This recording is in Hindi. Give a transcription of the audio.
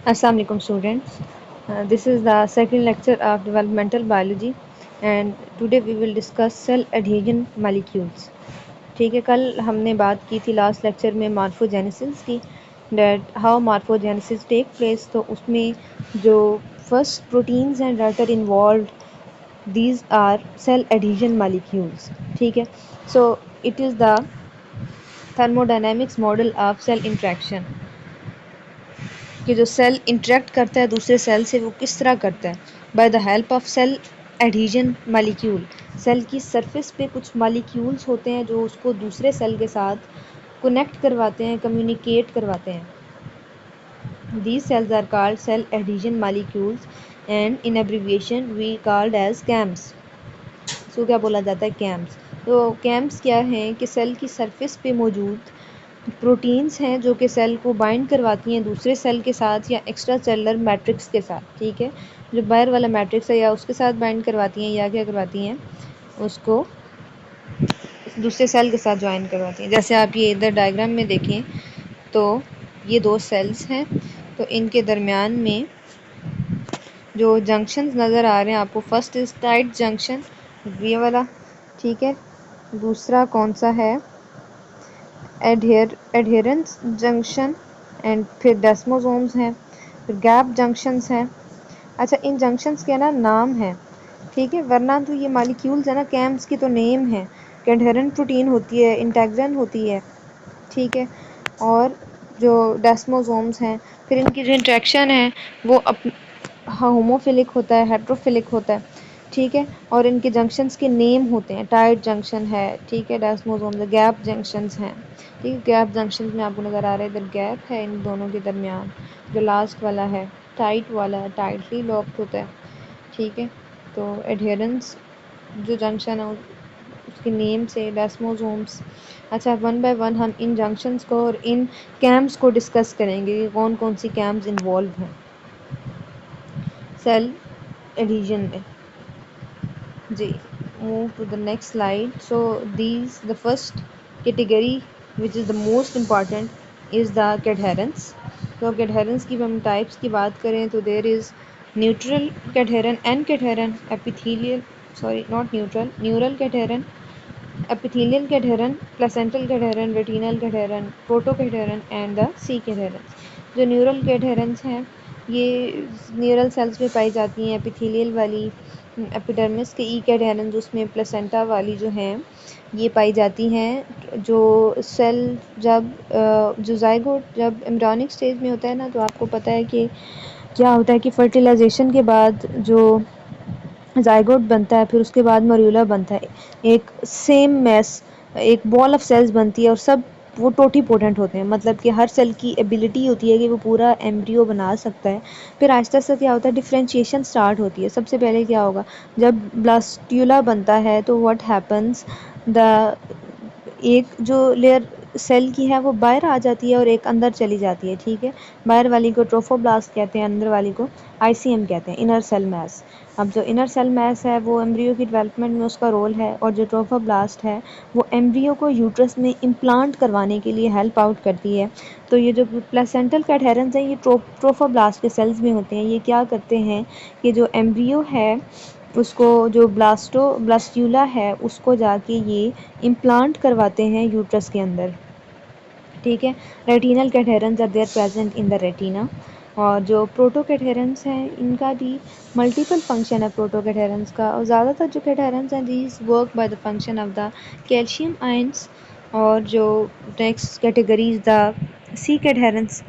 Assalamu alaikum students. This is the second lecture of developmental biology and today we will discuss cell adhesion molecules. ठीक है, कल हमने बात की थी लास्ट लेक्चर में मॉर्फोजेनेसिस की, that how morphogenesis take place. तो उसमें जो first proteins हैं that are involved, these are cell adhesion molecules. ठीक है, so it is the thermodynamics model of cell interaction कि जो सेल इंटरेक्ट करता है दूसरे सेल से वो किस तरह करता है, by the help of cell adhesion molecule. Cell की सरफेस पे कुछ मालिक्यूल्स होते हैं जो उसको दूसरे सेल के साथ कनेक्ट करवाते हैं, कम्युनिकेट करवाते हैं। These cells are called cell adhesion molecules and in abbreviation we called as CAMs. इसको क्या बोला जाता है? कैम्स। तो कैम्स क्या हैं कि सेल की सरफेस पे मौजूद प्रोटीन्स हैं जो कि सेल को बाइंड करवाती हैं दूसरे सेल के साथ या एक्स्ट्रा सेलुलर मैट्रिक्स के साथ। ठीक है, जो बाहर वाला मैट्रिक्स है या उसके साथ बाइंड करवाती हैं या क्या करवाती हैं, उसको दूसरे सेल के साथ ज्वाइन करवाती हैं। जैसे आप ये इधर डायग्राम में देखें तो ये दो सेल्स हैं, तो इनके दरमियान में जो जंक्शन नज़र आ रहे हैं आपको, फर्स्ट इज टाइट जंक्शन, ये वाला। ठीक है, दूसरा कौन सा है? एडहेरेंस जंक्शन, एंड फिर डेस्मोसोम्स हैं, फिर गैप जंक्शंस हैं। अच्छा, इन जंक्शंस के ना नाम है, ठीक है, वरना तो ये मालिक्यूल्स है ना, कैम्स की तो नेम है कि एडहेरेंट प्रोटीन होती है, इंटेग्रन होती है। ठीक है, और जो डेस्मोसोम्स हैं, फिर इनकी जो इंट्रैक्शन है वो होमोफिलिक होता है, हेट्रोफिलिक होता है। ठीक है, और इनके जंक्शंस के नेम होते हैं, टाइट जंक्शन है, ठीक है, डेस्मोसोम्स, गैप जंक्शंस हैं। ठीक है, गैप जंक्शंस में आपको नज़र आ रहा है इधर गैप है इन दोनों के दरमियान। जो लास्ट वाला है टाइट वाला, टाइटली लॉक्ड होता है। ठीक है, तो एडहेरेंस जो जंक्शन है उसके नेम से डेस्मोसोम्स। अच्छा, वन बाय वन हम इन जंक्शंस को और इन कैम्स को डिस्कस करेंगे कि कौन कौन सी कैम्स इन्वॉल्व हैं सेल एडिशन में। जी, move to the next slide. So these, the first category which is the most important is the cadherens. तो cadherens की हम types की बात करें तो there is neutral cadherin, and cadherin, epithelial, sorry not neutral, neural cadherin, epithelial cadherin, placental cadherin, retinal cadherin, protocadherin and the C cadherin. जो न्यूरल कैडहेरेंस हैं ये न्यूरल सेल्स में पाई जाती हैं, एपिथेलियल वाली एपिडर्मिस के ई कैडहेरेंस उसमें प्लेसेंटा वाली जो हैं ये पाई जाती हैं। जो सेल जब जो जाइगोट जब एम्ब्रियोनिक स्टेज में होता है ना, तो आपको पता है कि क्या होता है कि फर्टिलाइजेशन के बाद जो जाइगोट बनता है, फिर उसके बाद मर्यूला बनता है, एक सेम मैस, एक बॉल ऑफ सेल्स बनती है और सब वो टोटीपोटेंट होते हैं, मतलब कि हर सेल की एबिलिटी होती है कि वो पूरा एम्ब्रियो बना सकता है। फिर आहिस्ता आहिस्ता क्या होता है, डिफ्रेंशिएशन स्टार्ट होती है। सबसे पहले क्या होगा, जब ब्लास्ट्यूला बनता है तो व्हाट हैपन्स, द एक जो लेयर सेल की है वो बाहर आ जाती है और एक अंदर चली जाती है। ठीक है, बाहर वाली को ट्रोफोब्लास्ट कहते हैं, अंदर वाली को आईसीएम कहते हैं, इनर सेल मैस। अब जो इनर सेल मैस है वो एम्ब्रियो की डेवलपमेंट में उसका रोल है, और जो ट्रोफोब्लास्ट है वो एम्ब्रियो को यूट्रस में इम्प्लांट करवाने के लिए हेल्प आउट करती है। तो ये जो प्लेसेंटल कैडहेरेंस हैं ये ट्रोफोब्लास्ट के सेल्स में होते हैं। ये क्या करते हैं कि जो एम्ब्रियो है उसको, जो ब्लास्ट्यूला है उसको जाके ये इम्प्लांट करवाते हैं यूट्रस के अंदर। ठीक है, retinal cadherins are there present in the retina. और जो प्रोटोकैडहेरेंस हैं इनका भी मल्टीपल फंक्शन है प्रोटोकैडहेरेंस का, और ज़्यादातर जो कैडहेरेंस हैं these work by the function of the calcium ions. और जो next category is the C कैडहेरेंस।